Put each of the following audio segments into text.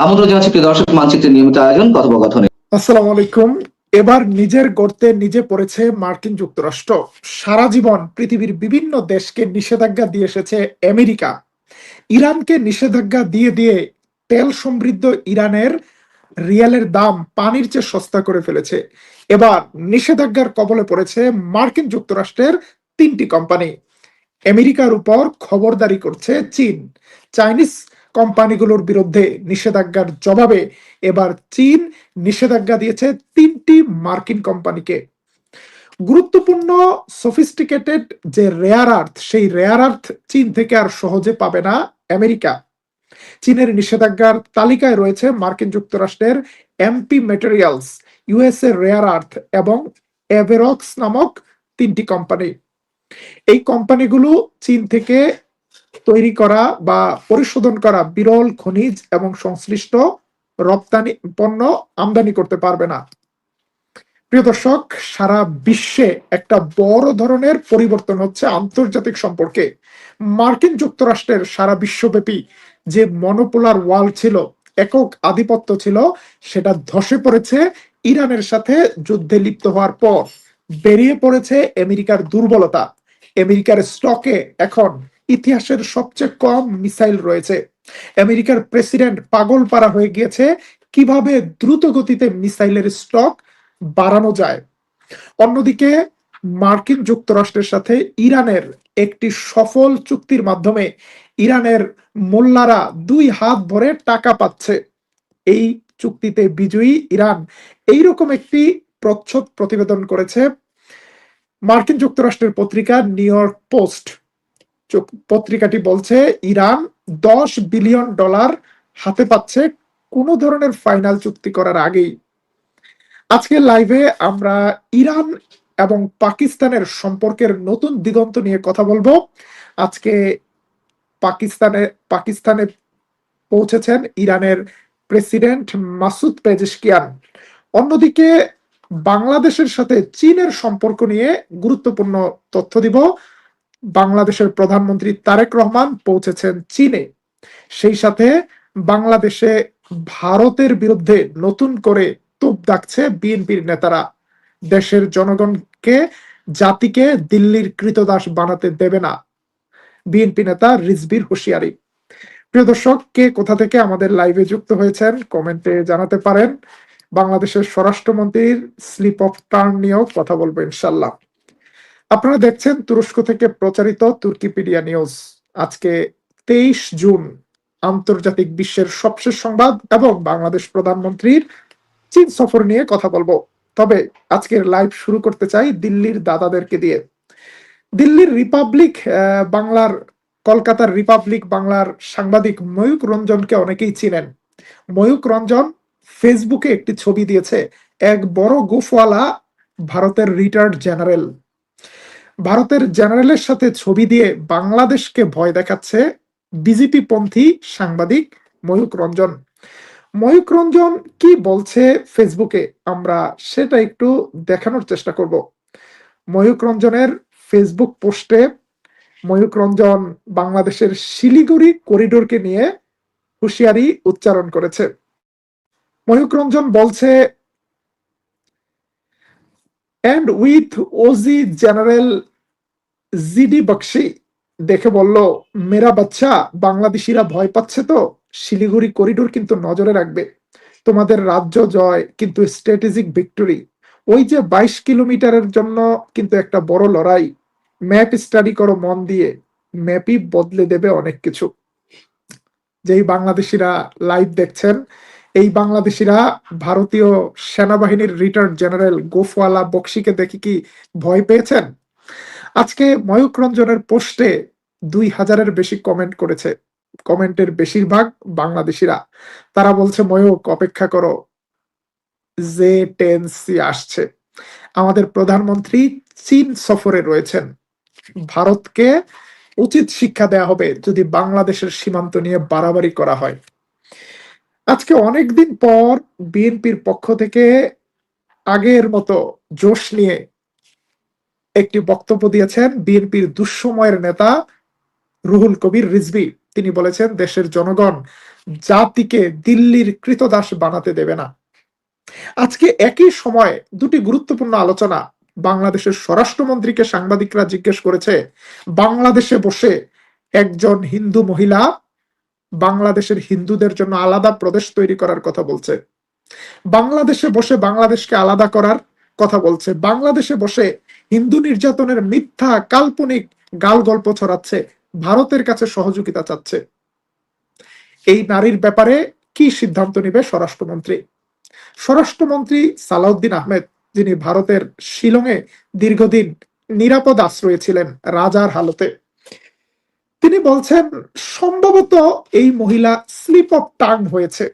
আমন্ত্রণ জানাচ্ছি প্রিয় দর্শক, মানচিত্রের নিয়মিত আয়োজন কথোপকথনে। আসসালামু আলাইকুম। এবার নিজের গর্তে নিজে পড়েছে মার্কিন যুক্তরাষ্ট্র। সারা জীবন পৃথিবীর বিভিন্ন দেশকে নিষেধাজ্ঞা দিয়ে এসেছে আমেরিকা। ইরানকে নিষেধাজ্ঞা দিয়ে দিয়ে তেল সমৃদ্ধ ইরানের রিয়ালের দাম পানির চেয়ে সস্তা করে ফেলেছে। এবার নিষেধাজ্ঞার কবলে পড়েছে মার্কিন যুক্তরাষ্ট্রের তিনটি কোম্পানি। আমেরিকার উপর খবরদারি করছে চীন। চাইনিজ কোম্পানিগুলোর বিরুদ্ধে নিষেধাজ্ঞার জবাবে এবার চীন নিষেধাজ্ঞা দিয়েছে তিনটি মার্কিন কোম্পানিকে। গুরুত্বপূর্ণ সফিস্টিকেটেড যে রেয়ার আর্থ, সেই রেয়ার আর্থ চীন থেকে আর সহজে পাবে না আমেরিকা। চীনের নিষেধাজ্ঞার তালিকায় রয়েছে মার্কিন যুক্তরাষ্ট্রের MP materials, USA rare earth এবং এভেরক্স নামক তিনটি কোম্পানি। এই কোম্পানিগুলো চীন থেকে তৈরি করা বা পরিশোধন করা বিরল খনিজ এবং সংশ্লিষ্ট রপ্তানি পণ্য আমদানি করতে পারবে না। প্রিয় দর্শক, সারা বিশ্বে একটা বড় ধরনের পরিবর্তন হচ্ছে আন্তর্জাতিক সম্পর্কে। মার্কিন যুক্তরাষ্ট্রের সারা বিশ্বব্যাপী যে মনোপোলার ওয়ার্ল্ড ছিল, একক আধিপত্য ছিল, সেটা ধসে পড়েছে ইরানের সাথে যুদ্ধে লিপ্ত হওয়ার পর। বেরিয়ে পড়েছে আমেরিকার দুর্বলতা। আমেরিকার স্টকে এখন ইতিহাসের সবচেয়ে কম মিসাইল রয়েছে। আমেরিকার প্রেসিডেন্ট পাগল পারা হয়ে গিয়েছে কিভাবে দ্রুত গতিতে মিসাইলের স্টক বাড়ানো যায়। অন্যদিকে মার্কিন যুক্তরাষ্ট্রের সাথে ইরানের একটি সফল চুক্তির মাধ্যমে ইরানের মোল্লারা 2 হাত ভরে টাকা পাচ্ছে। এই চুক্তিতে বিজয়ী ইরান এইরকম একটি প্রচ্ছদ প্রতিবেদন করেছে মার্কিন যুক্তরাষ্ট্রের পত্রিকা নিউ ইয়র্ক পোস্ট। পত্রিকাটি বলছে ইরান $10 বিলিয়ন হাতে পাচ্ছে কোনো ধরনের ফাইনাল চুক্তি করার আগেই। আজকে লাইভে আমরা ইরান এবং পাকিস্তানের সম্পর্কের নতুন দিগন্ত নিয়ে কথা বলবো। আজকে পাকিস্তানে পৌঁছেছেন ইরানের প্রেসিডেন্ট মাসুদ পেজেশকিয়ান। অন্যদিকে বাংলাদেশের সাথে চীনের সম্পর্ক নিয়ে গুরুত্বপূর্ণ তথ্য দিব। বাংলাদেশের প্রধানমন্ত্রী তারেক রহমান পৌঁছেছেন চীনে। সেই সাথে বাংলাদেশে ভারতের বিরুদ্ধে নতুন করে তোপ দাগছে বিএনপির নেতারা। দেশের জনগণকে, জাতিকে দিল্লির কৃতদাস বানাতে দেবে না, বিএনপি নেতা রিজভির হুঁশিয়ারি। প্রিয় দর্শক, কে কোথা থেকে আমাদের লাইভে যুক্ত হয়েছেন কমেন্টে জানাতে পারেন। বাংলাদেশের স্বরাষ্ট্রমন্ত্রীর স্লিপ অফ টার্ন নিয়েও কথা বলবো ইনশাল্লাহ। আপনারা দেখছেন তুরস্ক থেকে প্রচারিত তুর্কিপিডিয়া নিউজ। আজকে 23 জুন, আন্তর্জাতিক বিশ্বের সবশেষ সংবাদ এবং বাংলাদেশ প্রধানমন্ত্রীর চীন সফর নিয়ে কথা বলবো। তবে আজকের লাইভ শুরু করতে চাই দিল্লির দাদাদেরকে দিয়ে। দিল্লির রিপাবলিক বাংলার, কলকাতার রিপাবলিক বাংলার সাংবাদিক ময়ূক রঞ্জনকে অনেকেই চিনেন। ময়ূক রঞ্জন ফেসবুকে একটি ছবি দিয়েছে। এক বড় গোফওয়ালা ভারতের রিটায়ার্ড জেনারেল, ভারতের জেনারেলের সাথে ছবি দিয়ে বাংলাদেশকে ভয় দেখাচ্ছে বিজেপি পন্থী সাংবাদিক ময়ূক রঞ্জন। ময়ূক রঞ্জন কি বলছে ফেসবুকে, আমরা সেটা একটু দেখানোর চেষ্টা করব। ময়ূক রঞ্জনের ফেসবুক পোস্টে ময়ূক রঞ্জন বাংলাদেশের শিলিগুড়ি করিডোরকে নিয়ে হুঁশিয়ারি উচ্চারণ করেছে। ময়ূক রঞ্জন বলছে, and with OG general GD Bakshi দেখে বলল, মেরা বাচ্চা, বাংলাদেশিরা ভয় পাচ্ছে তো, শিলিগুড়ি করিডোর কিন্তু নজরে রাখবে। তোমাদের রাজ্য জয় কিন্তু স্ট্র্যাটেজিক ভিক্টরি। ওই যে 22 কিলোমিটারের জন্য কিন্তু একটা বড় লড়াই। ম্যাপ স্টাডি করো মন দিয়ে, ম্যাপই বদলে দেবে অনেক কিছু। যেই বাংলাদেশিরা লাইভ দেখছেন, এই বাংলাদেশিরা ভারতীয় সেনাবাহিনীর রিটায়ার্ড জেনারেল গোফওয়ালা বক্সিকে দেখে কি ভয় পেয়েছেন? আজকে ময়ূক রঞ্জনের পোস্টে 2000-এর বেশি কমেন্ট করেছে। কমেন্টের বেশিরভাগ বাংলাদেশিরা। তারা বলছে, ময়ূক অপেক্ষা করো, যে-10C আসছে। আমাদের প্রধানমন্ত্রী চীন সফরে রয়েছেন। ভারতকে উচিত শিক্ষা দেয়া হবে যদি বাংলাদেশের সীমান্ত নিয়ে বাড়াবাড়ি করা হয়। আজকে অনেকদিন পর বিএনপির পক্ষ থেকে আগের মতো জোশ নিয়ে একটি বক্তব্য দিয়েছেন বিএনপির দুঃসময়ের নেতা রুহুল কবির রিজভী। তিনি বলেছেন দেশের জনগণ জাতিকে দিল্লির ক্রীতদাস বানাতে দেবে না। আজকে একই সময়ে দুটি গুরুত্বপূর্ণ আলোচনা। বাংলাদেশের স্বরাষ্ট্রমন্ত্রীকে সাংবাদিকরা জিজ্ঞেস করেছে, বাংলাদেশে বসে একজন হিন্দু মহিলা বাংলাদেশের হিন্দুদের জন্য আলাদা প্রদেশ তৈরি করার কথা বলছে, বাংলাদেশে বসে বাংলাদেশকে আলাদা করার কথা বলছে, বাংলাদেশে বসে হিন্দু নির্যাতনের মিথ্যা কাল্পনিক গাল গল্প ছড়াচ্ছে, ভারতের কাছে সহযোগিতা চাচ্ছে। এই নারীর ব্যাপারে কি সিদ্ধান্ত নেবে স্বরাষ্ট্রমন্ত্রী? স্বরাষ্ট্রমন্ত্রী সালাউদ্দিন আহমেদ, যিনি ভারতের শিলংয়ে দীর্ঘদিন নিরাপদ আশ্রয়ে ছিলেন রাজার হালতে, তিনি বলছেন সম্ভবত এই মহিলা স্লিপ অফ টাং হয়েছে,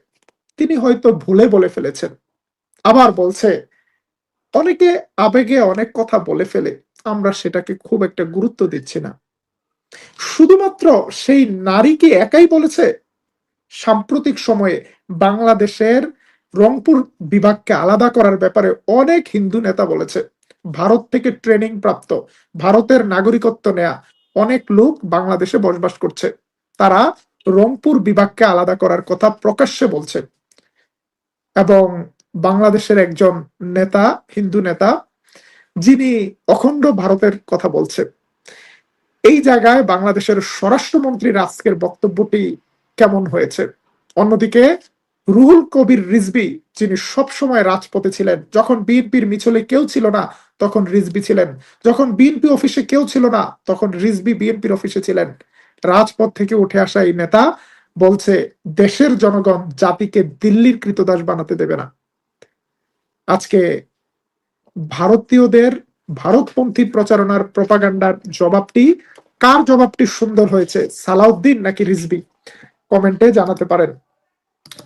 তিনি হয়তো ভুলে বলে ফেলেছেন। আবার বলছে অনেকে আবেগে অনেক কথা বলে ফেলে, আমরা সেটাকে খুব একটা গুরুত্ব দিচ্ছি না। শুধুমাত্র সেই নারী কি একাই বলেছে? সাম্প্রতিক সময়ে বাংলাদেশের রংপুর বিভাগকে আলাদা করার ব্যাপারে অনেক হিন্দু নেতা বলেছে। ভারত থেকে ট্রেনিং প্রাপ্ত, ভারতের নাগরিকত্ব নেয়া অনেক লোক বাংলাদেশে বসবাস করছে, তারা রংপুর বিভাগকে আলাদা করার কথা প্রকাশ্যে বলছে। এবং বাংলাদেশের একজন নেতা, হিন্দু নেতা, যিনি অখণ্ড ভারতের কথা বলছে, এই জায়গায় বাংলাদেশের স্বরাষ্ট্রমন্ত্রীর আজকের বক্তব্যটি কেমন হয়েছে? অন্যদিকে রুহুল কবির রিজভী, যিনি সবসময় রাজপথে ছিলেন, যখন বিএনপির মিছিলে কেউ ছিল না তখন রিজভী ছিলেন, যখন বিএনপি অফিসে কেউ ছিল না তখন রিজভী বিএনপির অফিসে ছিলেন, রাজপথ থেকে উঠে আসা এই নেতা বলছে দেশের জনগণ জাতিকে দিল্লির ক্রীতদাস বানাতে দেবে না। আজকে ভারতীয়দের ভারতপন্থী প্রচারণার প্রপাগান্ডার জবাবটি, কার জবাবটি সুন্দর হয়েছে, সালাউদ্দিন নাকি রিজভী? কমেন্টে জানাতে পারেন।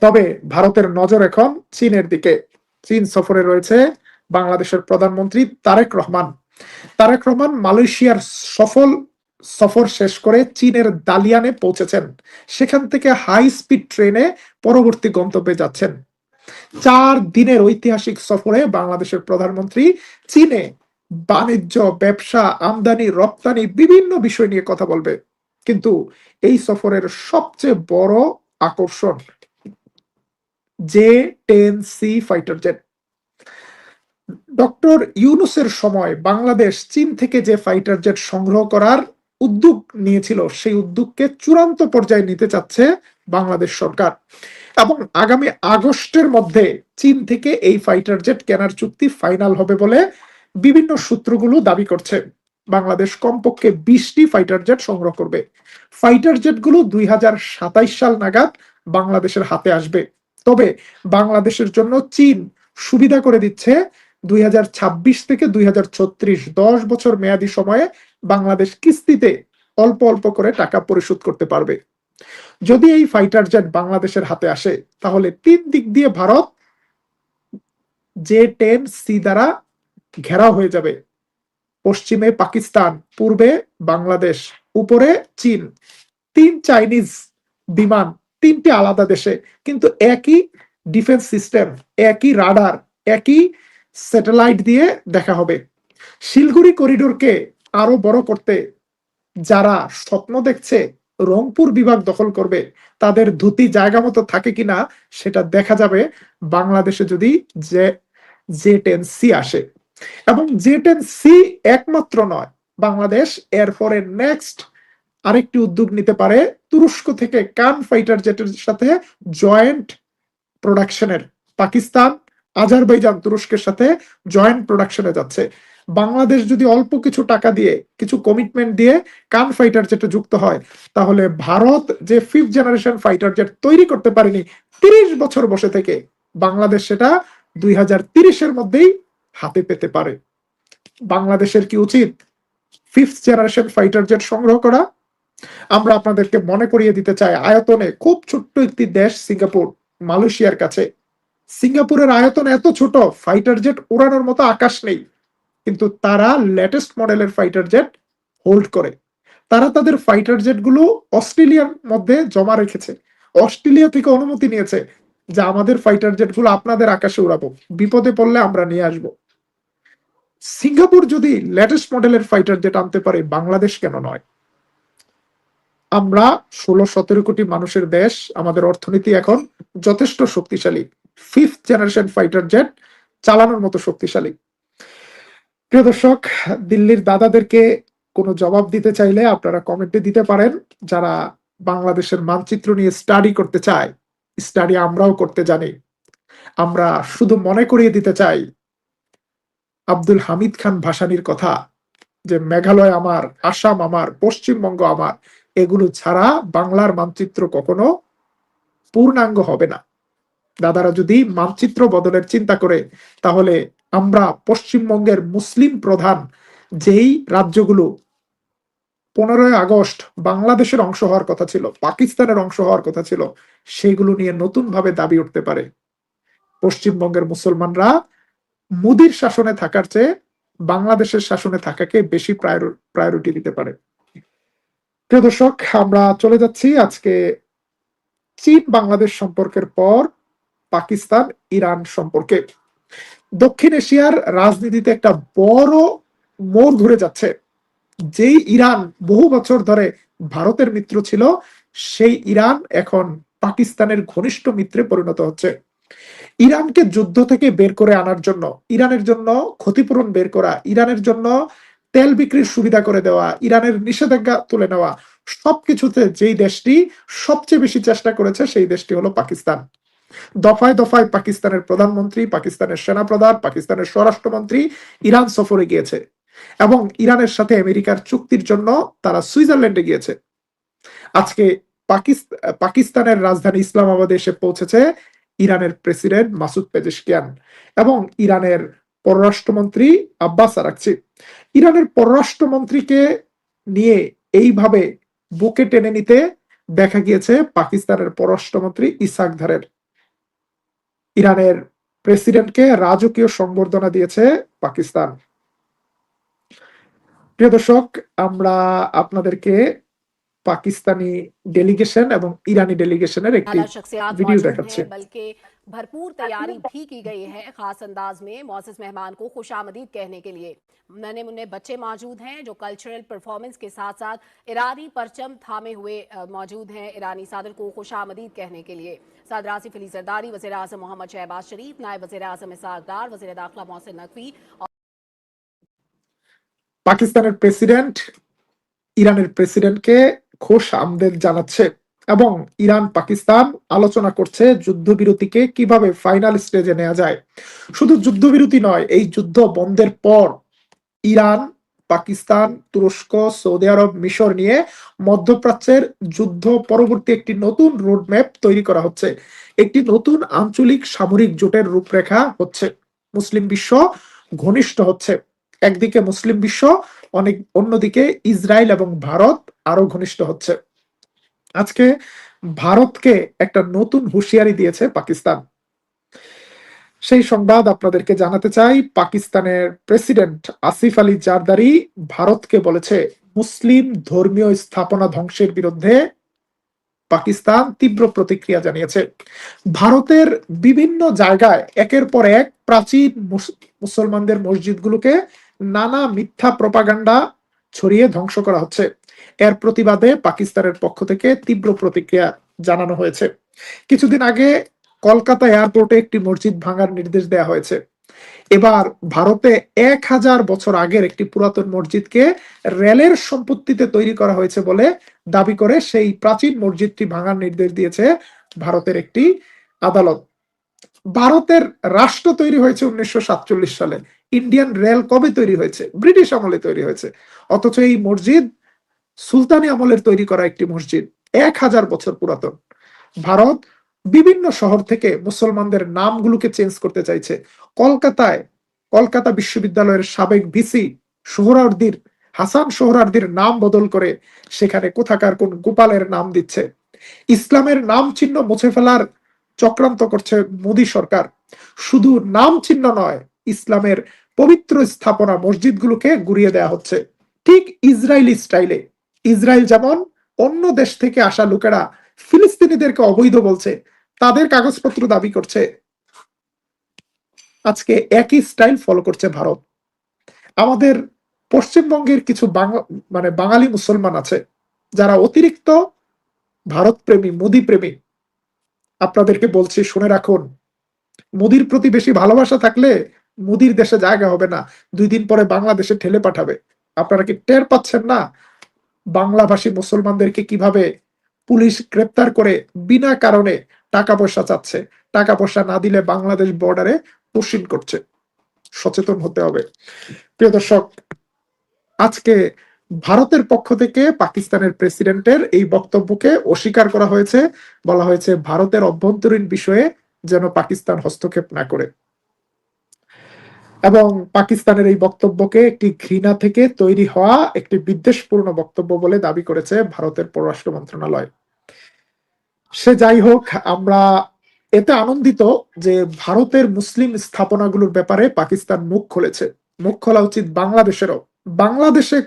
তবে ভারতের নজর এখন চীনের দিকে। চীন সফরে রয়েছে বাংলাদেশের প্রধানমন্ত্রী তারেক রহমান। তারেক রহমান মালয়েশিয়ার সফর শেষ করে চীনের দালিয়ানে পৌঁছেছেন, সেখান থেকে হাই স্পিড ট্রেনে পরবর্তী গন্তব্যে যাচ্ছেন। 4 দিনের ঐতিহাসিক সফরে বাংলাদেশের প্রধানমন্ত্রী চীনে বাণিজ্য, ব্যবসা, আমদানি, রপ্তানি বিভিন্ন বিষয় নিয়ে কথা বলবে। কিন্তু এই সফরের সবচেয়ে বড় আকর্ষণ J-10C ফাইটার জেট। ডক্টর ইউনূসের সময় বাংলাদেশ চীন থেকে যে ফাইটার জেট সংগ্রহ করার উদ্যোগ নিয়েছিল, সেই উদ্যোগকে চূড়ান্ত পর্যায়ে নিতে চাচ্ছে বাংলাদেশ সরকার, এবং আগামী আগস্টের মধ্যে চীন থেকে এই ফাইটার জেট কেনার চুক্তি ফাইনাল হবে বলে বিভিন্ন সূত্রগুলো দাবি করছে। বাংলাদেশ কমপক্ষে 20টি ফাইটার জেট সংগ্রহ করবে। ফাইটার জেটগুলো 2027 সাল নাগাদ বাংলাদেশের হাতে আসবে। তবে বাংলাদেশের জন্য চীন সুবিধা করে দিচ্ছে 2026 থেকে 2036, 10 বছর মেয়াদী সময়ে বাংলাদেশ কিস্তিতে অল্প অল্প করে টাকা পরিশোধ করতে পারবে। যদি এই ফাইটার জেট বাংলাদেশের হাতে আসে, তাহলে 3 দিক দিয়ে ভারত J-10C দ্বারা ঘেরাও হয়ে যাবে। পশ্চিমে পাকিস্তান, পূর্বে বাংলাদেশ, উপরে চীন। 3 চাইনিজ বিমান 3টি আলাদা দেশে, কিন্তু একই ডিফেন্স সিস্টেম, একই রাডার, একই স্যাটেলাইট দিয়ে দেখা হবে। শিলগুড়ি করিডোরকে আরো বড় করতে যারা স্বপ্ন দেখছে রংপুর বিভাগ দখল করবে, তাদের ধুতি জায়গা মতো থাকে কিনা সেটা দেখা যাবে বাংলাদেশে যদি J-10C আসে। এবং J-10C একমাত্র নয়, বাংলাদেশ এরপরে নেক্সট আরেকটি উদ্যোগ নিতে পারে, তুরস্ক থেকে কান ফাইটার জেটের সাথে জয়েন্ট প্রোডাকশনের। পাকিস্তান, আজারবাইজান তুরস্কের সাথে জয়েন্ট প্রোডাকশনে যাচ্ছে। বাংলাদেশ যদি অল্প কিছু টাকা দিয়ে, কিছু কমিটমেন্ট দিয়ে কান ফাইটার জেটে যুক্ত হয়, তাহলে ভারত যে 5th জেনারেশন ফাইটার জেট তৈরি করতে পারেনি 30 বছর বসে থেকে, বাংলাদেশ সেটা 2030-এর মধ্যেই হাতে পেতে পারে। বাংলাদেশের কি উচিত 5th জেনারেশন ফাইটার জেট সংগ্রহ করা? আমরা আপনাদেরকে মনে করিয়ে দিতে চাই, আয়তনে খুব ছোট্ট একটি দেশ সিঙ্গাপুর, মালয়েশিয়ার কাছে। সিঙ্গাপুরের আয়তন এত ছোট, ফাইটার জেট উড়ানোর মতো আকাশ নেই, কিন্তু তারা লেটেস্ট মডেলের ফাইটার জেট হোল্ড করে। তারা তাদের ফাইটার জেট গুলো অস্ট্রেলিয়ার মধ্যে জমা রেখেছে, অস্ট্রেলিয়া থেকে অনুমতি নিয়েছে যে আমাদের ফাইটার জেট গুলো আপনাদের আকাশে উড়াবো, বিপদে পড়লে আমরা নিয়ে আসবো। সিঙ্গাপুর যদি লেটেস্ট মডেলের ফাইটার জেট আনতে পারে, বাংলাদেশ কেন নয়? আমরা 16-17 কোটি মানুষের দেশ, আমাদের অর্থনীতি এখন যথেষ্ট শক্তিশালী, 5th জেনারেশন ফাইটার জেট চালানোর মতো শক্তিশালী। প্রিয় দর্শক, দিল্লির দাদাদেরকে কোনো জবাব দিতে চাইলে আপনারা কমেন্টে দিতে পারেন। যারা বাংলাদেশের মানচিত্র নিয়ে স্টাডি করতে চায়, স্টাডি আমরাও করতে জানি। আমরা শুধু মনে করিয়ে দিতে চাই আব্দুল হামিদ খান ভাসানীর কথা, যে মেঘালয় আমার, আসাম আমার, পশ্চিমবঙ্গ আমার, এগুলো ছাড়া বাংলার মানচিত্র কখনো পূর্ণাঙ্গ হবে না। দাদারা যদি মানচিত্র বদলের চিন্তা করে, তাহলে আমরা পশ্চিমবঙ্গের মুসলিম প্রধান যেই রাজ্যগুলো 15ই আগস্ট বাংলাদেশের অংশ হওয়ার কথা ছিল, পাকিস্তানের অংশ হওয়ার কথা ছিল, সেগুলো নিয়ে নতুন ভাবে দাবি উঠতে পারে। পশ্চিমবঙ্গের মুসলমানরা মোদির শাসনে থাকার চেয়ে বাংলাদেশের শাসনে থাকাকে বেশি প্রায়োরিটি দিতে পারে। প্রিয় দর্শক, আমরা চলে যাচ্ছি আজকে চীন বাংলাদেশ সম্পর্কের পর পাকিস্তান ইরান সম্পর্কে। দক্ষিণ এশিয়ার রাজনীতিতে একটা বড় মোড় ঘুরে যাচ্ছে। যেই ইরান বহু বছর ধরে ভারতের মিত্র ছিল, সেই ইরান এখন পাকিস্তানের ঘনিষ্ঠ মিত্রে পরিণত হচ্ছে। ইরানকে যুদ্ধ থেকে বের করে আনার জন্য, ইরানের জন্য ক্ষতিপূরণ বের করা, ইরানের জন্য তেল বিক্রির সুবিধা করে দেওয়া, ইরানের নিষেধাজ্ঞা তুলে নেওয়া, সবকিছুতে যেই দেশটি সবচেয়ে বেশি চেষ্টা করেছে সেই দেশটি হলো পাকিস্তান। দফায় দফায় পাকিস্তানের প্রধানমন্ত্রী, পাকিস্তানের সেনাপ্রধান, পাকিস্তানের স্বরাষ্ট্রমন্ত্রী ইরান সফরে গিয়েছে এবং ইরানের সাথে আমেরিকার চুক্তির জন্য তারা সুইজারল্যান্ডে গিয়েছে। আজকে পাকিস্তানের রাজধানী ইসলামাবাদে এসে পৌঁছেছে ইরানের প্রেসিডেন্ট মাসুদ পেজেশকিয়ান এবং ইরানের পররাষ্ট্রমন্ত্রী আব্বাস আরাকচি। ইরানের পররাষ্ট্রমন্ত্রীকে নিয়ে এইভাবে বুকে টেনে নিতে দেখা গিয়েছে পাকিস্তানের পররাষ্ট্রমন্ত্রী ইসাক দারের। ইরানের প্রেসিডেন্টকে রাজকীয় সংবর্ধনা দিয়েছে পাকিস্তান। প্রিয় দর্শক, আমরা আপনাদেরকে পাকিস্তানি ডেলিগেশন এবং ইরানি ডেলিগেশনের একটি शख्सियात ভিডিও मौजूद দেখাচ্ছি। हैं, बल्कि भरपूर तैयारी भी की गई है खास अंदाज में मोअज़्ज़ज़ मेहमान को खुशामदीद कहने के लिए। नन्हे मुन्ने बच्चे मौजूद हैं जो कल्चरल परफॉर्मेंस के साथ साथ ईरानी परचम थामे हुए मौजूद हैं ईरानी सदर को खुशामदीद कहने के लिए। सदर आसिफ अली जरदारी, वज़ीर आज़म मोहम्मद शहबाज शरीफ, नायब वज़ीर आज़म इसहाक डार, वज़ीर दाखिला मोहसिन नकवी। পাকিস্তানের প্রেসিডেন্ট ইরানের প্রেসিডেন্টকে খোশ আমদেদ জানাচ্ছে এবং ইরান পাকিস্তান আলোচনা করছে যুদ্ধবিরতিকে কিভাবে ফাইনাল স্টেজে নেওয়া যায়। শুধু যুদ্ধবিরতি নয়, এই যুদ্ধ বন্ধের পর ইরান, পাকিস্তান, তুরস্ক, সৌদি আরব, মিশর নিয়ে মধ্যপ্রাচ্যের যুদ্ধ পরবর্তী একটি নতুন রোডম্যাপ তৈরি করা হচ্ছে। একটি নতুন আঞ্চলিক সামরিক জোটের রূপরেখা হচ্ছে। মুসলিম বিশ্ব ঘনিষ্ঠ হচ্ছে। একদিকে মুসলিম বিশ্ব, অন্যদিকে ইসরায়েল এবং ভারত আরো ঘনিষ্ঠ হচ্ছে। আজকে ভারতকে একটা নতুন হুঁশিয়ারি দিয়েছে পাকিস্তান। সেই সংবাদ আপনাদেরকে জানাতে চাই। পাকিস্তানের প্রেসিডেন্ট আসিফ আলী জারদারি ভারতকে বলেছে, মুসলিম ধর্মীয় স্থাপনা ধ্বংসের বিরুদ্ধে পাকিস্তান তীব্র প্রতিক্রিয়া জানিয়েছে। ভারতের বিভিন্ন জায়গায় একের পর এক প্রাচীন মুসলমানদের মসজিদগুলোকে নানা মিথ্যা প্রপাগান্ডা ছড়িয়ে ধ্বংস করা হচ্ছে। এর প্রতিবাদে পাকিস্তানের পক্ষ থেকে তীব্র প্রতিক্রিয়া জানানো হয়েছে। কিছুদিন আগে কলকাতা এয়ারপোর্টে একটি মসজিদ ভাঙার নির্দেশ দেওয়া হয়েছে। এবার ভারতে 1000 বছর আগের একটি পুরাতন মসজিদকে রেলের সম্পত্তিতে তৈরি করা হয়েছে বলে দাবি করে সেই প্রাচীন মসজিদটি ভাঙার নির্দেশ দিয়েছে ভারতের একটি আদালত। ভারতের রাষ্ট্র তৈরি হয়েছে 1947 সালে। ইন্ডিয়ান রেল কবে তৈরি হয়েছে? ব্রিটিশ আমলে তৈরি হয়েছে। অথচ এই মসজিদ সুলতানি আমলের তৈরি করা একটি মসজিদ, 1000 বছর পুরাতন। ভারত বিভিন্ন শহর থেকে মুসলমানদের নামগুলোকে চেঞ্জ করতে চাইছে। কলকাতা বিশ্ববিদ্যালয়ের সাবেক ভিসি হাসান সোহরাওয়ার্দীর নাম বদল করে সেখানে কোথাকার কোন গোপালের নাম দিচ্ছে। ইসলামের নাম চিহ্ন মুছে ফেলার চক্রান্ত করছে মোদী সরকার। শুধু নাম চিহ্ন নয়, ইসলামের পবিত্র স্থাপনা মসজিদগুলোকে গুড়িয়ে দেওয়া হচ্ছে, ঠিক ইসরায়েলি স্টাইলে। ইসরায়েল যেমন অন্য দেশ থেকে আসা লোকেরা ফিলিস্তিনিদেরকে অবৈধ বলছে, তাদের কাগজপত্র দাবি করছে, আজকে একই স্টাইল ফলো করছে ভারত। আমাদের পশ্চিমবঙ্গের কিছু বাঙালি মুসলমান আছে, যারা অতিরিক্ত ভারত প্রেমী, মোদী প্রেমী, আপনাদেরকে বলছি শুনে রাখুন, মোদির প্রতি বেশি ভালোবাসা থাকলে মোদির দেশে জায়গা হবে না, 2 দিন পরে বাংলাদেশে ঠেলে পাঠাবে। আপনারা কি টের পাচ্ছেন না বাংলাভাষী মুসলমানদেরকে কিভাবে পুলিশ গ্রেপ্তার করে বিনা কারণে টাকা পয়সা চাচ্ছে, টাকা পয়সা না দিলে বাংলাদেশ বর্ডারে পুশিং করছে। সচেতন হতে হবে। প্রিয় দর্শক, আজকে ভারতের পক্ষ থেকে পাকিস্তানের প্রেসিডেন্টের এই বক্তব্যকে অস্বীকার করা হয়েছে, বলা হয়েছে ভারতের অভ্যন্তরীণ বিষয়ে যেন পাকিস্তান হস্তক্ষেপ না করে, এবং পাকিস্তানের এই বক্তব্যকে একটি ঘৃণা থেকে তৈরি হওয়া একটি বিদ্বেষপূর্ণ বক্তব্য বলে দাবি করেছে ভারতের পররাষ্ট্র মন্ত্রণালয়। সে যাই হোক, আমরা এতে আনন্দিত যে ভারতের মুসলিম স্থাপনাগুলোর ব্যাপারে পাকিস্তান মুখ খুলেছে। মুখ খোলা উচিত বাংলাদেশেরও। বাংলাদেশে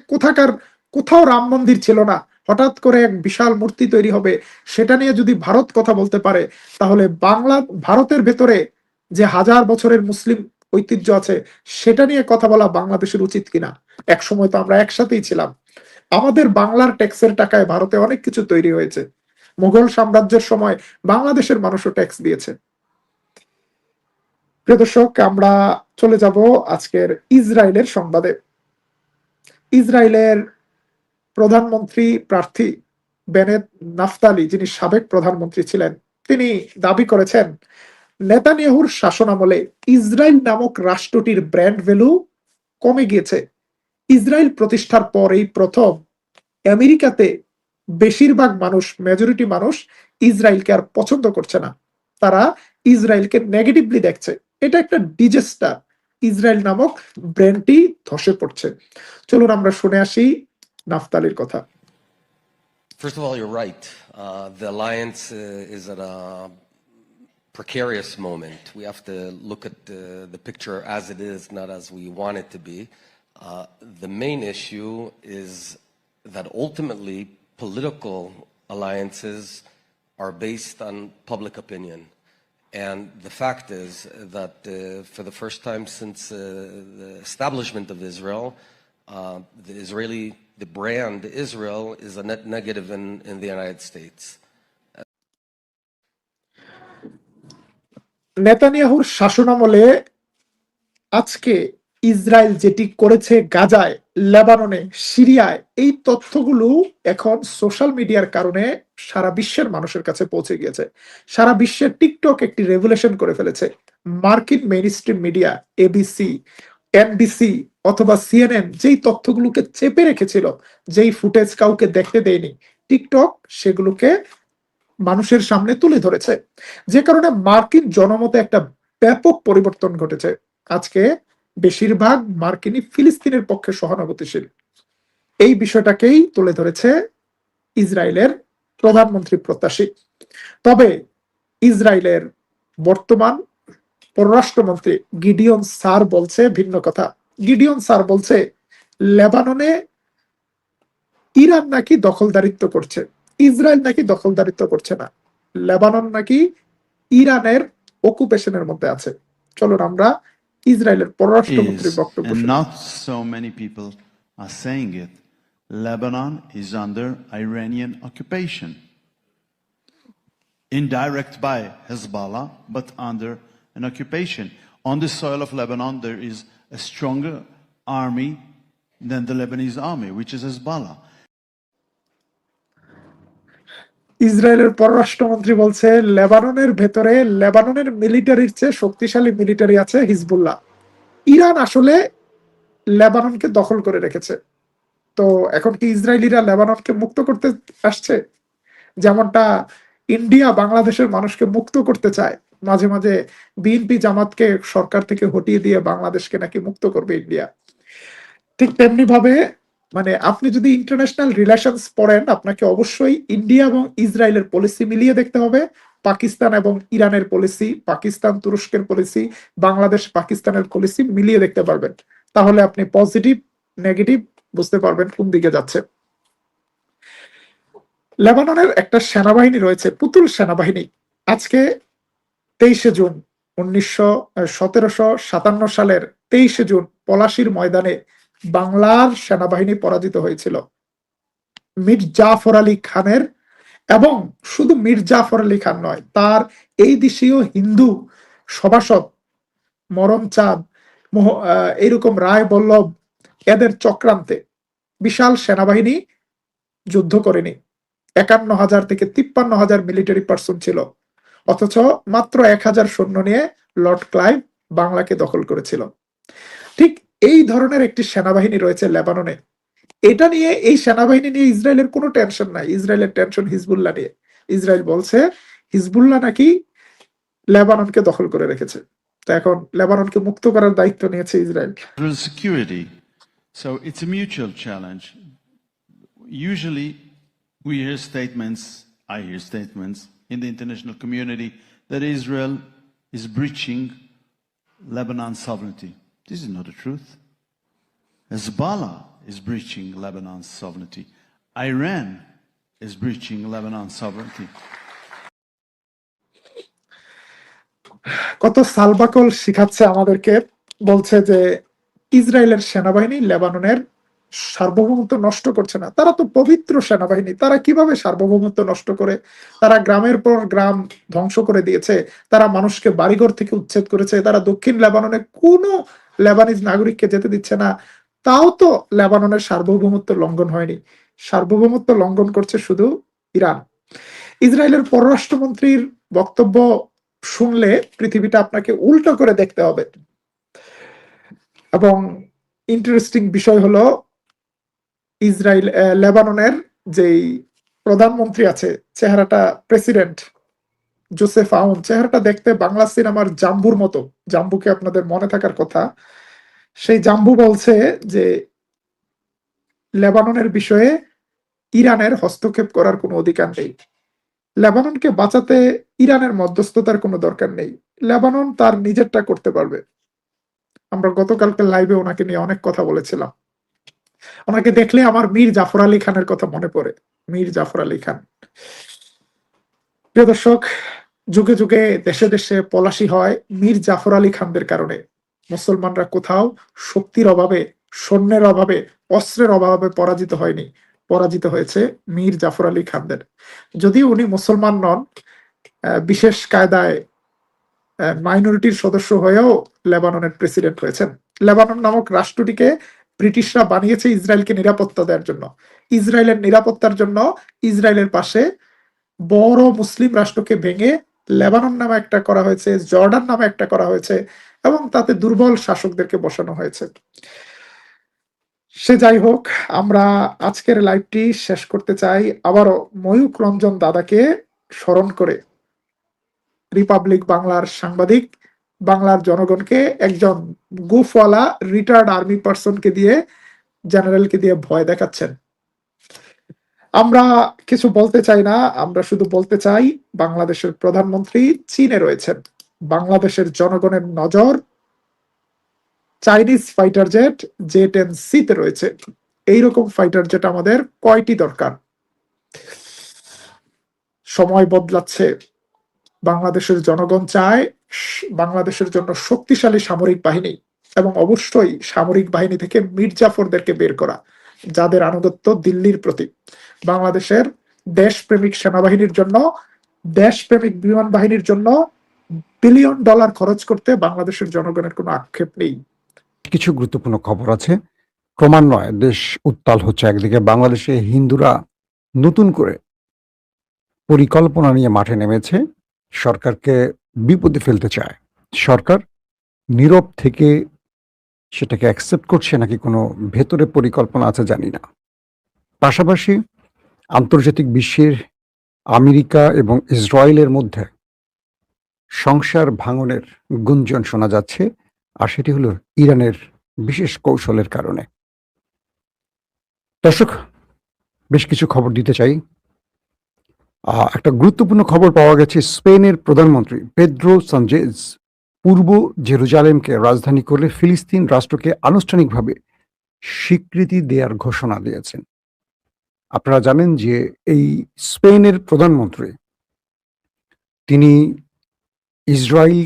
কোথাও রাম মন্দির ছিল না, হঠাৎ করে এক বিশাল মূর্তি তৈরি হবে, সেটা নিয়ে যদি ভারত কথা বলতে পারে, তাহলে ভারতের ভেতরে যে হাজার বছরের মুসলিম ঐতিহ্য আছে সেটা নিয়ে কথা বলা বাংলাদেশের উচিত কিনা। এক সময় তো আমরা একসাথেই ছিলাম, আমাদের বাংলার ট্যাক্সের টাকায় ভারতে অনেক কিছু তৈরি হয়েছে। মুঘল সাম্রাজ্যের সময় বাংলাদেশের মানুষও ট্যাক্স দিয়েছে। প্রিয় দর্শক, আমরা চলে যাব আজকের ইসরায়েলের সংবাদে। ইসরায়েলের প্রধানমন্ত্রী প্রার্থী বেনেট নাফতালি, যিনি সাবেক প্রধানমন্ত্রী ছিলেন, তিনি দাবি করেছেন নেতানিয়াহুর শাসনামলে ইসরায়েল নামক রাষ্ট্রটির ব্র্যান্ড ভ্যালু কমে গিয়েছে। ইসরায়েল প্রতিষ্ঠার পর এই প্রথম আমেরিকাতে বেশিরভাগ মানুষ, মেজরিটি মানুষ ইসরায়েলকে আর পছন্দ করছে না, তারা ইসরায়েলকে নেগেটিভলি দেখছে। এটা একটা ডিজাস্টার, ইসরায়েল নামক ব্র্যান্ডটি ধসে পড়ছে। চলুন আমরা শুনে আসি নাফতালির কথা। First of all, you're right. The alliance is at a precarious moment. We have to look at the picture as it is, not as we want it to be. The main issue is that ultimately political alliances are based on public opinion. And the fact is that for the first time since the establishment of Israel, the brand Israel is a net negative in the United States. নেতানিয়াহুর শাসনামলে আজকে Israel যেটি করেছে গাজায়, লেবাননে, সিরিয়ায়, এই তথ্যগুলো এখন সোশ্যাল মিডিয়ার কারণে সারা বিশ্বের মানুষের কাছে পৌঁছে গিয়েছে। সারা বিশ্বের টিকটক একটি রেভলিউশন করে ফেলেছে। মার্কিন মেইনস্ট্রিম মিডিয়া, এবিসি, এনবিসি অথবা সিএনএন যেই তথ্যগুলোকে চেপে রেখেছিল, যেই ফুটেজ কাউকে দেখতে দেয়নি, টিকটক সেগুলোকে মানুষের সামনে তুলে ধরেছে, যে কারণে মার্কিন জনমতে একটা ব্যাপক পরিবর্তন ঘটেছে। আজকে বেশিরভাগ মার্কিনই ফিলিস্তিনের পক্ষে সহানুভূতিশীল। এই বিষয়টাকেই তুলে ধরেছে ইসরায়েলের প্রধানমন্ত্রী প্রত্যাশী। তবে ইসরায়েলের বর্তমান পররাষ্ট্রমন্ত্রী গিডিয়ন সার বলছে ভিন্ন কথা। গিডিয়ন সার বলছে লেবাননে ইরান নাকি দখলদারিত্ব করছে, ইসরায়েল নাকি দখলদারিত্ব করছে না, লেবানন নাকি ইরানের অকুপেশনের মধ্যে আছে। চলুন আমরা ইসরায়েলের পররাষ্ট্রমন্ত্রীর বক্তব্য শুনি। Not so many people are saying it. Lebanon is under Iranian occupation, indirect by Hezbollah, but under an occupation. On the soil of Lebanon, there is a stronger army than the Lebanese army, which is Hezbollah. ইসরায়েলের পররাষ্ট্রমন্ত্রী বলছে লেবাননের ভেতরে লেবাননের মিলিটারির চেয়ে শক্তিশালী military আছে হিজবুল্লাহ। ইরান আসলে লেবাননকে দখল করে রেখেছে। তো এখন কি ইসরায়েলিরা লেবাননকে মুক্ত করতে আসছে? যেমনটা ইন্ডিয়া বাংলাদেশের মানুষকে মুক্ত করতে চায়, মাঝে মাঝে বিএনপি জামাতকে সরকার থেকে হটিয়ে দিয়ে বাংলাদেশকে নাকি মুক্ত করবে ইন্ডিয়া। ঠিক তেমনি ভাবে আপনি যদি ইন্টারন্যাশনাল রিলেশনস পড়েন, আপনাকে অবশ্যই ইন্ডিয়া এবং ইসরায়েলের পলিসি মিলিয়ে দেখতে হবে, পাকিস্তান এবং ইরানের পলিসি, পাকিস্তান তুরস্কের পলিসি, বাংলাদেশ পাকিস্তানের পলিসি মিলিয়ে দেখতে পারবেন। তাহলে আপনি পজিটিভ নেগেটিভ বুঝতে পারবেন কোন দিকে যাচ্ছে। লেবাননের একটা সেনাবাহিনী রয়েছে, পুতুল সেনাবাহিনী। আজকে 23শে জুন 1757 সালের 23শে জুন পলাশির ময়দানে বাংলার সেনাবাহিনী পরাজিত হয়েছিল। মীর জাফর আলী খানের, এবং শুধু মীর জাফর আলী খান নয়, তার এই দেশীয় হিন্দু সভাসদ মরমচাঁদ, এইরকম রায় বল্লভ, এদের চক্রান্তে বিশাল সেনাবাহিনী যুদ্ধ করেনি। ৫১,০০০ থেকে ৫৩,০০০ মিলিটারি পার্সন ছিল, অথচ মাত্র ১,০০০ সৈন্য নিয়ে লর্ড ক্লাইভ বাংলাকে দখল করেছিল। ঠিক এই ধরনের একটি সেনাবাহিনী রয়েছে লেবাননে। এটা নিয়ে, এই সেনাবাহিনী নিয়ে ইসরায়েলের কোনো টেনশন নাই। ইসরায়েলের টেনশন হিজবুল্লাহ নিয়ে। ইসরায়েল বলছে হিজবুল্লাহ নাকি লেবাননকে দখল করে রেখেছে। তো এখন লেবাননকে মুক্ত করার দায়িত্ব নিয়েছে Israel. Federal security. So it's a mutual challenge. Usually, we hear statements, I hear statements in the international community that Israel is breaching Lebanon's sovereignty. This is not the truth. Hezbollah is breaching Lebanon's sovereignty. Iran is breaching Lebanon's sovereignty. কত সালবাকল শিখাচ্ছে আমাদেরকে, বলছে যে ইসরায়েলের সেনাবাহিনী লেবাননের সার্বভৌমত্ব নষ্ট করছে না। তারা তো পবিত্র সেনাবাহিনী, তারা কিভাবে সার্বভৌমত্ব নষ্ট করে? তারা গ্রামের পর গ্রাম ধ্বংস করে দিয়েছে, তারা মানুষকে বাড়িঘর থেকে উচ্ছেদ করেছে, তারা দক্ষিণ লেবাননে কোনো লেবানিজ নাগরিককে যেতে দিচ্ছে না। তাও তো লেবাননের সার্বভৌমত্ব লঙ্ঘন হয়নি। সার্বভৌমত্ব লঙ্ঘন করছে শুধু ইরান। ইসরায়েলের পররাষ্ট্রমন্ত্রীর বক্তব্য শুনলে পৃথিবীটা আপনাকে উল্টো করে দেখতে হবে। এবং ইন্টারেস্টিং বিষয় হলো, ইসরায়েল লেবাননের যেই প্রধানমন্ত্রী আছে, চেহারাটা প্রেসিডেন্ট জোসেফ আউন, চেহারাটা দেখতে বাংলা সিনেমার জাম্বুর মতো। জাম্বুকে আপনাদের মনে থাকার কথা। সেই জাম্বু বলছে যে লেবাননের বিষয়ে ইরানের হস্তক্ষেপ করার কোনো অধিকার নেই। লেবাননকে বাঁচাতে ইরানের মধ্যস্থতার কোনো দরকার নেই। লেবানন তার নিজেরটা করতে পারবে। আমরা গতকালকে লাইভে ওনাকে নিয়ে অনেক কথা বলেছিলাম। ওনাকে দেখলে আমার মীর জাফর আলী খানের কথা মনে পড়ে। মীর জাফর আলী খান। প্রিয় দর্শক, যুগে যুগে দেশে দেশে পলাশি হয় মীর জাফর আলী খানদের কারণে। মুসলমানরা কোথাও শক্তির অভাবে, সৈন্যের অভাবে, অস্ত্রের অভাবে পরাজিত হয়নি, পরাজিত হয়েছে মীর জাফর আলী খানদের। যদিও উনি মুসলমান নন, বিশেষ কায়দায় মাইনরিটির সদস্য হয়েও লেবাননের প্রেসিডেন্ট হয়েছেন। লেবানন নামক রাষ্ট্রটিকে ব্রিটিশরা বানিয়েছে ইসরায়েলকে নিরাপত্তা দেওয়ার জন্য। ইসরায়েলের নিরাপত্তার জন্য ইসরায়েলের পাশে বড় মুসলিম রাষ্ট্রকে ভেঙে লেবানন নামে একটা করা হয়েছে, জর্ডান নামে একটা করা হয়েছে, এবং তাতে দুর্বল শাসকদেরকে বসানো হয়েছে। সে যাই হোক, আমরা আজকের লাইভটি শেষ করতে চাই আবারও ময়ূক রঞ্জন দাদাকে স্মরণ করে। রিপাবলিক বাংলার সাংবাদিক, বাংলার জনগণকে একজন গুফওয়ালা রিটায়ার্ড আর্মি পার্সনকে দিয়ে, জেনারেলকে দিয়ে ভয় দেখাচ্ছেন। আমরা কিছু বলতে চাই না, আমরা শুধু বলতে চাই বাংলাদেশের প্রধানমন্ত্রী চীনে রয়েছেন। বাংলাদেশের জনগণের নজর চাইনিজ ফাইটার জেট J-10C তে রয়েছে। এইরকম ফাইটার জেট আমাদের কয়টি দরকার? সময় বদলাচ্ছে, বাংলাদেশের জনগণ চায় বাংলাদেশের জন্য শক্তিশালী সামরিক বাহিনী, এবং অবশ্যই সামরিক বাহিনী থেকে মির্জাফরদেরকে বের করা, যাদের আনুগত্য দিল্লির প্রতি। বাংলাদেশের দেশপ্রেমিক সেনাবাহিনীর জন্য, দেশপ্রেমিক বিমান বাহিনীর জন্য বিলিয়ন ডলার খরচ করতে বাংলাদেশের জনগণের কোনো আক্ষেপ নেই। কিছু গুরুত্বপূর্ণ খবর আছে। ক্রমান্বয়ে দেশ উত্তাল হচ্ছে। একদিকে বাংলাদেশে হিন্দুরা নতুন করে পরিকল্পনা নিয়ে মাঠে নেমেছে, সরকারকে বিপদে ফেলতে চায়। সরকার নীরব থেকে সেটাকে অ্যাকসেপ্ট করছে নাকি কোনো ভেতরে পরিকল্পনা আছে জানি না। পাশাপাশি আন্তর্জাতিক বিশ্বের আমেরিকা এবং ইসরায়েলের মধ্যে সংসার ভাঙনের গুঞ্জন শোনা যাচ্ছে, আর সেটি হলো ইরানের বিশেষ কৌশলের কারণে। দর্শক, বেশ কিছু খবর দিতে চাই। একটা গুরুত্বপূর্ণ খবর পাওয়া গেছে, স্পেনের প্রধানমন্ত্রী পেদ্রো সানচেজ পূর্ব জেরুজালেমকে রাজধানী করে ফিলিস্তিন রাষ্ট্রকে আনুষ্ঠানিকভাবে স্বীকৃতি দেওয়ার ঘোষণা দিয়েছেন। আপনারা জানেন যে এই স্পেনের প্রধানমন্ত্রী, তিনি ইসরায়েল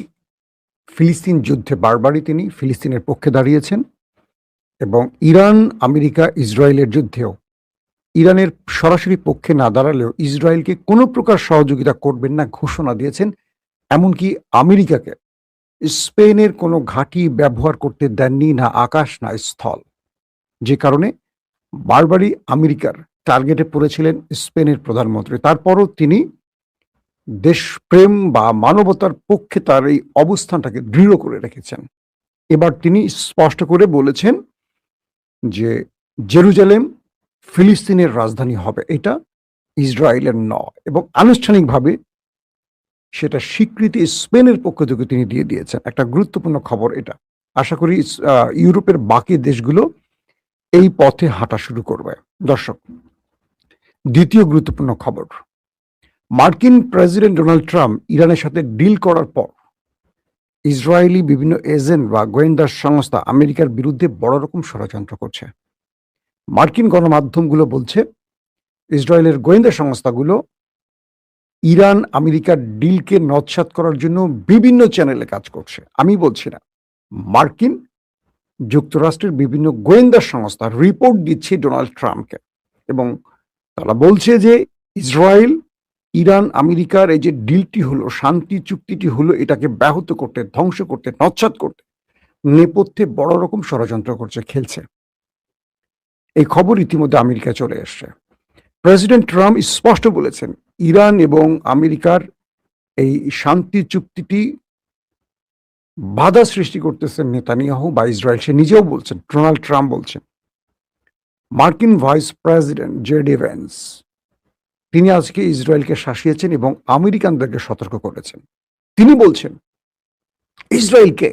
ফিলিস্তিন যুদ্ধে বারবারই তিনি ফিলিস্তিনের পক্ষে দাঁড়িয়েছেন, এবং ইরান আমেরিকা ইসরায়েলের যুদ্ধেও ইরানের সরাসরি পক্ষে না দাঁড়ালেও ইসরায়েলকে কোনো প্রকার সহযোগিতা করবেন না ঘোষণা দিয়েছেন। এমনকি আমেরিকাকে স্পেনের কোনো ঘাঁটি ব্যবহার করতে দেননি, না আকাশ না স্থল। যে কারণে বারবারই আমেরিকার টার্গেটে পড়েছিলেন স্পেনের প্রধানমন্ত্রী। তারপরও তিনি দেশপ্রেম বা মানবতার পক্ষে তার এই অবস্থানটাকে দৃঢ় করে রেখেছেন। এবার তিনি স্পষ্ট করে বলেছেন যে জেরুজালেম ফিলিস্তিনের রাজধানী হবে, এটা ইসরায়েলের নয়, এবং আনুষ্ঠানিকভাবে সেটা স্বীকৃতি স্পেনের পক্ষ থেকে তিনি দিয়ে দিয়েছেন। একটা গুরুত্বপূর্ণ খবর এটা। আশা করি ইউরোপের বাকি দেশগুলো এই পথে হাঁটা শুরু করবে। দর্শক, দ্বিতীয় গুরুত্বপূর্ণ খবর, মার্কিন প্রেসিডেন্ট ডোনাল্ড ট্রাম্প ইরানের সাথে ডিল করার পর ইসরায়েলি বিভিন্ন এজেন্ট বা গোয়েন্দা সংস্থা আমেরিকার বিরুদ্ধে বড় রকম ষড়যন্ত্র করছে। মার্কিন গণমাধ্যমগুলো বলছে ইসরায়েলের গোয়েন্দা সংস্থাগুলো ইরান আমেরিকার ডিলকে নস্যাৎ করার জন্য বিভিন্ন চ্যানেলে কাজ করছে। আমি বলছি না, মার্কিন যুক্তরাষ্ট্রের বিভিন্ন গোয়েন্দা সংস্থা রিপোর্ট দিচ্ছে ডোনাল্ড ট্রাম্পকে, এবং তারা বলছে যে ইসরায়েল ইরান আমেরিকার এই যে ডিলটি হলো, শান্তি চুক্তিটি হলো, এটাকে ব্যাহত করতে, ধ্বংস করতে, নস্যাৎ করতে নেপথ্যে বড় রকম ষড়যন্ত্র করছে, খেলছে। এই খবর ইতিমধ্যে আমেরিকা চলে এসছে। প্রেসিডেন্ট ট্রাম্প স্পষ্ট বলেছেন ইরান এবং আমেরিকার এই শান্তি চুক্তিটি বাধা সৃষ্টি করতেছেন নেতানিয়াহু বা ইসরায়েল। সে নিজেও বলছেন, ডোনাল্ড ট্রাম্প বলছেন। মার্কিন ভাইস প্রেসিডেন্ট জেডি ভ্যান্স তিনি আজকে ইসরায়েলকে শাসিয়েছেন এবং আমেরিকানদেরকে সতর্ক করেছেন। তিনি বলছেন ইসরায়েলকে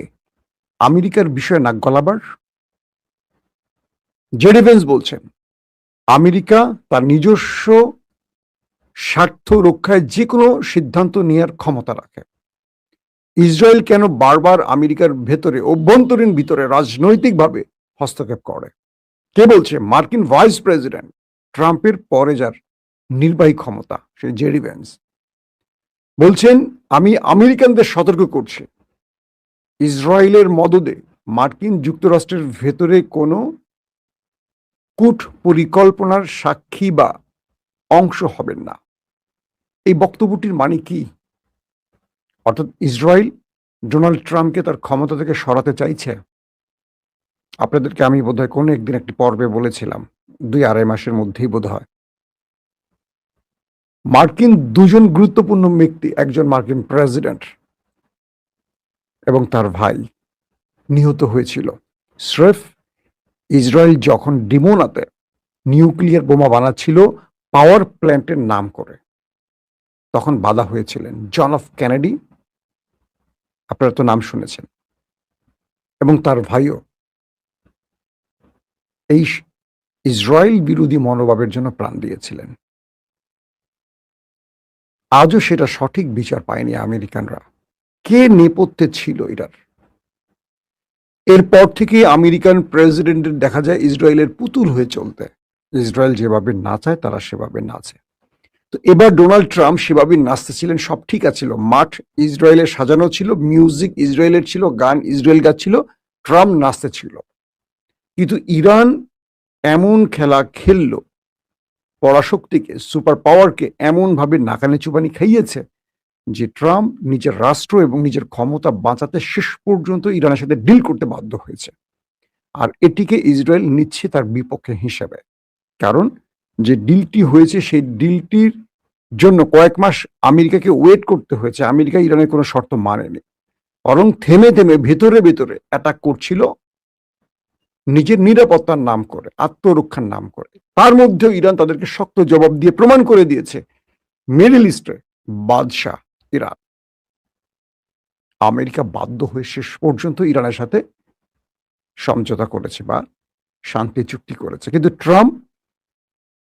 আমেরিকার বিষয়ে নাক গলাবার। জেডি ভ্যান্স বলছেন আমেরিকা তার নিজস্ব স্বার্থ রক্ষায় যে কোনো সিদ্ধান্ত নেওয়ার ক্ষমতা রাখে। ইসরায়েল কেন বারবার আমেরিকার ভেতরে, অভ্যন্তরীণ ভিতরে রাজনৈতিকভাবে হস্তক্ষেপ করে? কে বলছে? মার্কিন ভাইস প্রেসিডেন্ট ট্রাম্পের পরে যার নির্বাহী ক্ষমতা, সেই জেডি ভ্যান্স বলছেন আমি আমেরিকানদের সতর্ক করছি ইসরায়েলের মদদে মার্কিন যুক্তরাষ্ট্রের ভেতরে কোনো কূট পরিকল্পনার সাক্ষী বা অংশ হবেন না। এই বক্তব্যটির মানে কি? অর্থাৎ ইসরায়েল ডোনাল্ড ট্রাম্পকে তার ক্ষমতা থেকে সরাতে চাইছে। আপনাদেরকে আমি বোধহয় কোনো একদিন একটি পর্বে বলেছিলাম, 2-2.5 মাসের মধ্যেই বোধহয় মার্কিন দুজন গুরুত্বপূর্ণ ব্যক্তি, একজন মার্কিন প্রেসিডেন্ট এবং তার ভাই নিহত হয়েছিল স্রেফ ইসরায়েল যখন ডিমোনাতে নিউক্লিয়ার বোমা বানাচ্ছিল পাওয়ার প্ল্যান্টের নাম করে, তখন বাধা হয়েছিলেন জন এফ কেনেডি, আপনারা তো নাম শুনেছেন, এবং তার ভাইও এই ইসরায়েল বিরোধী মনোভাবের জন্য প্রাণ দিয়েছিলেন। আজও সেটা সঠিক বিচার পায়নি আমেরিকানরা। কে নেপথ্যে ছিল এটার? এরপর থেকে আমেরিকান প্রেসিডেন্টের দেখা যায় ইসরায়েলের পুতুল হয়ে চলতে। ইসরায়েল যেভাবে নাচায় তারা সেভাবে নাচে। তো এবার ডোনাল্ড ট্রাম্প সেভাবে নাচতেছিলেন, সব ঠিক আছিল, মাঠ ইসরায়েলের সাজানো ছিল, মিউজিক ইসরায়েলের ছিল, গান ইসরায়েল গাচ্ছিল, ট্রাম্প নাচতে ছিল। কিন্তু ইরান এমন খেলা খেললো, পরাশক্তিকে, সুপার পাওয়ারকে এমনভাবে নাকানি চুবানি খাইয়েছে যে ট্রাম্প নিজের রাষ্ট্র এবং নিজের ক্ষমতা বাঁচাতে শেষ পর্যন্ত ইরানের সাথে ডিল করতে বাধ্য হয়েছে। আর এটিকে ইসরায়েল নিচ্ছে তার বিপক্ষে হিসেবে। কারণ যে ডিলটি হয়েছে সেই ডিলটির জন্য কয়েক মাস আমেরিকাকে ওয়েট করতে হয়েছে। আমেরিকা ইরানের কোনো শর্ত মানেনি, বরং থেমে থেমে ভেতরে ভেতরে অ্যাটাক করছিল নিজের নিরাপত্তার নাম করে, আত্মরক্ষার নাম করে। তার মধ্যেও ইরান তাদেরকে শক্ত জবাব দিয়ে প্রমাণ করে দিয়েছে মিডল ইস্টে বাদশাহ ইরান। আমেরিকা বাধ্য হয়ে শেষ পর্যন্ত ইরানের সাথে সমঝোতা করেছে বা শান্তি চুক্তি করেছে। কিন্তু ট্রাম্প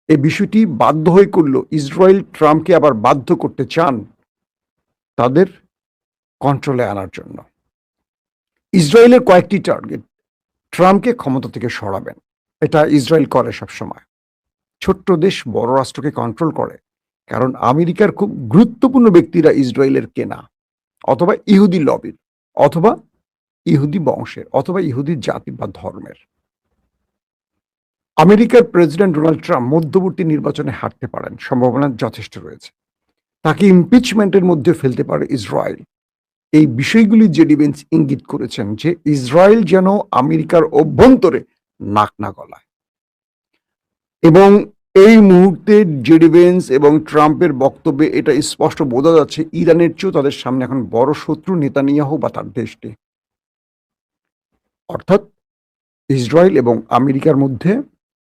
এই বিষয়টি বাধ্য হয়ে করলো। ইসরায়েল ট্রাম্পকে আবার বাধ্য করতে চান তাদের কন্ট্রোলে আনার জন্য। ইসরায়েলের কয়েকটি টার্গেট ট্রাম্পকে ক্ষমতা থেকে সরাবেন। এটা ইসরায়েল করে সবসময়। ছোট্ট দেশ বড় রাষ্ট্রকে কন্ট্রোল করে, কারণ আমেরিকার খুব গুরুত্বপূর্ণ ব্যক্তিরা ইসরায়েলের কেনা, অথবা ইহুদি লবির, অথবা ইহুদি বংশের, অথবা ইহুদি জাতি বা ধর্মের। আমেরিকার প্রেসিডেন্ট ডোনাল্ড ট্রাম্প মধ্যবর্তী নির্বাচনে হারতে পারেন, সম্ভাবনা যথেষ্ট রয়েছে। তাকে ইমপিচমেন্টের মধ্যে ফেলতে পারে ইসরায়েল। এই বিষয়গুলি জেডি ভেন্স ইঙ্গিত করেছেন যে ইসরায়েল যেন আমেরিকার অভ্যন্তরে নাক না গলায়। এবং এই মুহূর্তে জেডি ভেন্স এবং ট্রাম্পের বক্তব্যে এটা স্পষ্ট বোঝা যাচ্ছে ইরানের চেয়েও তাদের সামনে এখন বড় শত্রু নেতানিয়াহু বা তার দেশটি। অর্থাৎ ইসরায়েল এবং আমেরিকার মধ্যে